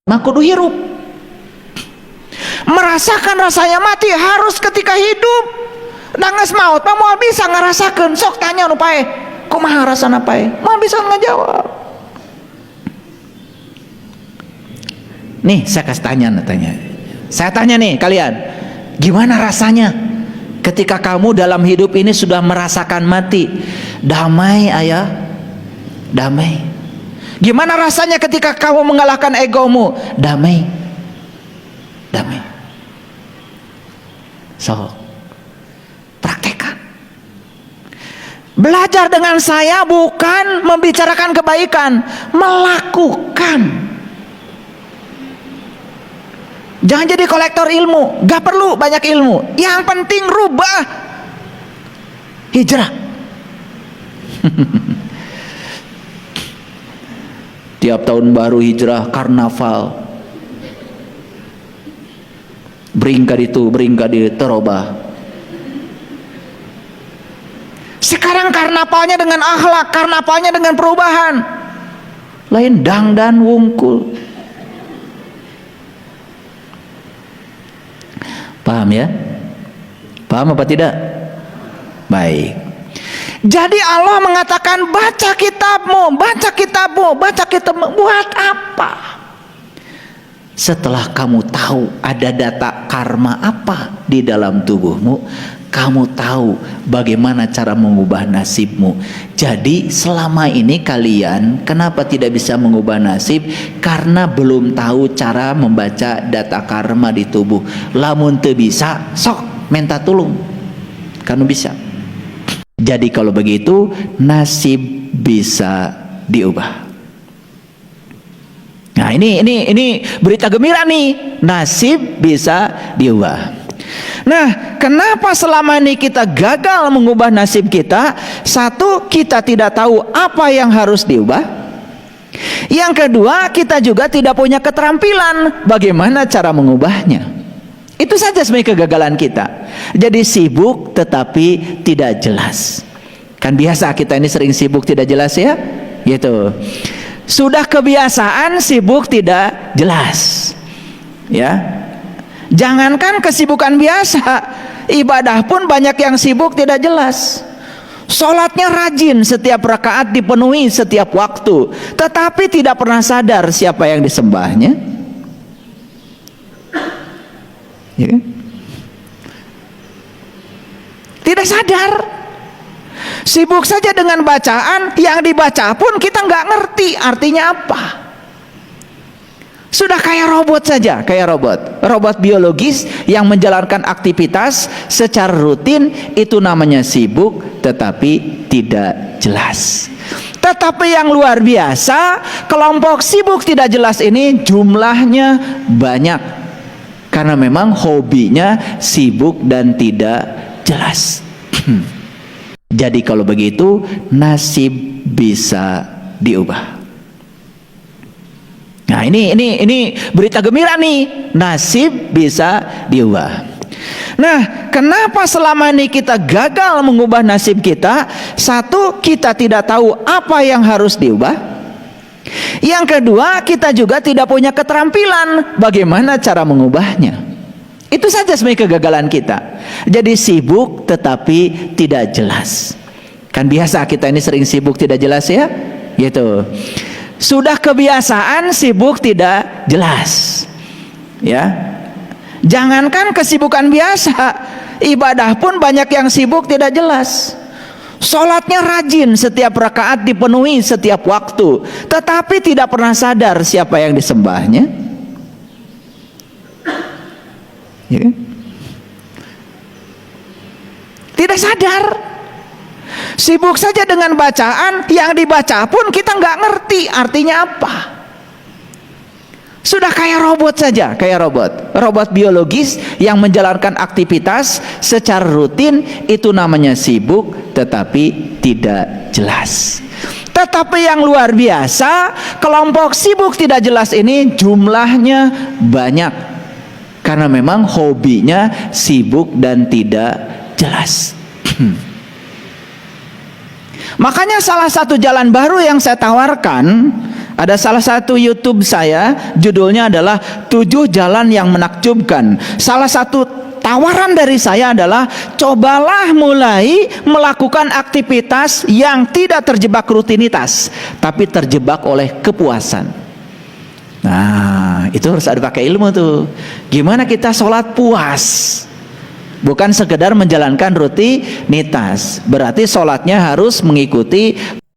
kudu hirup. Merasakan rasanya mati harus ketika hidup. Danges maut mah moal bisa ngarasakeun. Sok tanya nu pae, kumaha rasana pae? Moal bisa ngajawab. Nih saya kasih tanya. Saya tanya nih kalian, gimana rasanya ketika kamu dalam hidup ini sudah merasakan mati? Damai ayah, damai. Gimana rasanya ketika kamu mengalahkan egomu? Damai, damai. So, praktekkan. Belajar dengan saya bukan membicarakan kebaikan, melakukan. Jangan jadi kolektor ilmu, gak perlu banyak ilmu. Yang penting rubah, hijrah. Tiap tahun baru hijrah, karnaval, beringkat itu, beringkat di terobah. Sekarang karnavalnya dengan akhlak, karnavalnya dengan perubahan. Lain dangdan wungkul. Paham ya? Paham apa tidak? Baik. Jadi Allah mengatakan baca kitabmu, baca kitabmu, baca kitabmu. Buat apa? Setelah kamu tahu ada data karma apa di dalam tubuhmu, kamu tahu bagaimana cara mengubah nasibmu. Jadi selama ini kalian kenapa tidak bisa mengubah nasib? Karena belum tahu cara membaca data karma di tubuh. Lamun teu bisa, sok minta tulung. Kanu bisa. Jadi kalau begitu nasib bisa diubah. Nah ini berita gembira nih, nasib bisa diubah. Nah, kenapa selama ini kita gagal mengubah nasib kita? Satu, kita tidak tahu apa yang harus diubah. Yang kedua, kita juga tidak punya keterampilan bagaimana cara mengubahnya. Itu saja sebenarnya kegagalan kita. Jadi sibuk tetapi tidak jelas. Kan biasa kita ini sering sibuk tidak jelas ya, gitu. Sudah kebiasaan sibuk tidak jelas, ya. Jangankan kesibukan biasa, ibadah pun banyak yang sibuk tidak jelas. Sholatnya rajin, setiap rakaat dipenuhi setiap waktu, tetapi tidak pernah sadar siapa yang disembahnya, ya kan? Tidak sadar. Sibuk saja dengan bacaan, yang dibaca pun kita nggak ngerti artinya apa. Sudah kayak robot saja, kayak robot biologis yang menjalankan aktivitas secara rutin. Itu namanya sibuk tetapi tidak jelas. Tetapi yang luar biasa, kelompok sibuk tidak jelas ini jumlahnya banyak, karena memang hobinya sibuk dan tidak jelas. Jadi kalau begitu nasib bisa diubah. Nah ini berita gembira nih, nasib bisa diubah. Nah, kenapa selama ini kita gagal mengubah nasib kita? Satu, kita tidak tahu apa yang harus diubah. Yang kedua, kita juga tidak punya keterampilan bagaimana cara mengubahnya. Itu saja sebenarnya kegagalan kita. Jadi sibuk tetapi tidak jelas. Kan biasa kita ini sering sibuk tidak jelas ya, gitu. Sudah kebiasaan sibuk tidak jelas, ya. Jangankan kesibukan biasa, ibadah pun banyak yang sibuk tidak jelas. Sholatnya rajin, setiap rakaat dipenuhi setiap waktu, tetapi tidak pernah sadar siapa yang disembahnya, ya. Tidak sadar. Sibuk saja dengan bacaan, yang dibaca pun kita nggak ngerti artinya apa. Sudah kayak robot saja, kayak robot biologis yang menjalankan aktivitas secara rutin. Itu namanya sibuk tetapi tidak jelas. Tetapi yang luar biasa, kelompok sibuk tidak jelas ini jumlahnya banyak, karena memang hobinya sibuk dan tidak jelas. Makanya salah satu jalan baru yang saya tawarkan Ada salah satu YouTube saya, judulnya adalah 7 Jalan yang Menakjubkan. Salah satu tawaran dari saya adalah cobalah mulai melakukan aktivitas yang tidak terjebak rutinitas, tapi terjebak oleh kepuasan. Nah, itu harus ada pakai ilmu tuh. Gimana kita sholat puas? Bukan sekedar menjalankan rutinitas. Berarti sholatnya harus mengikuti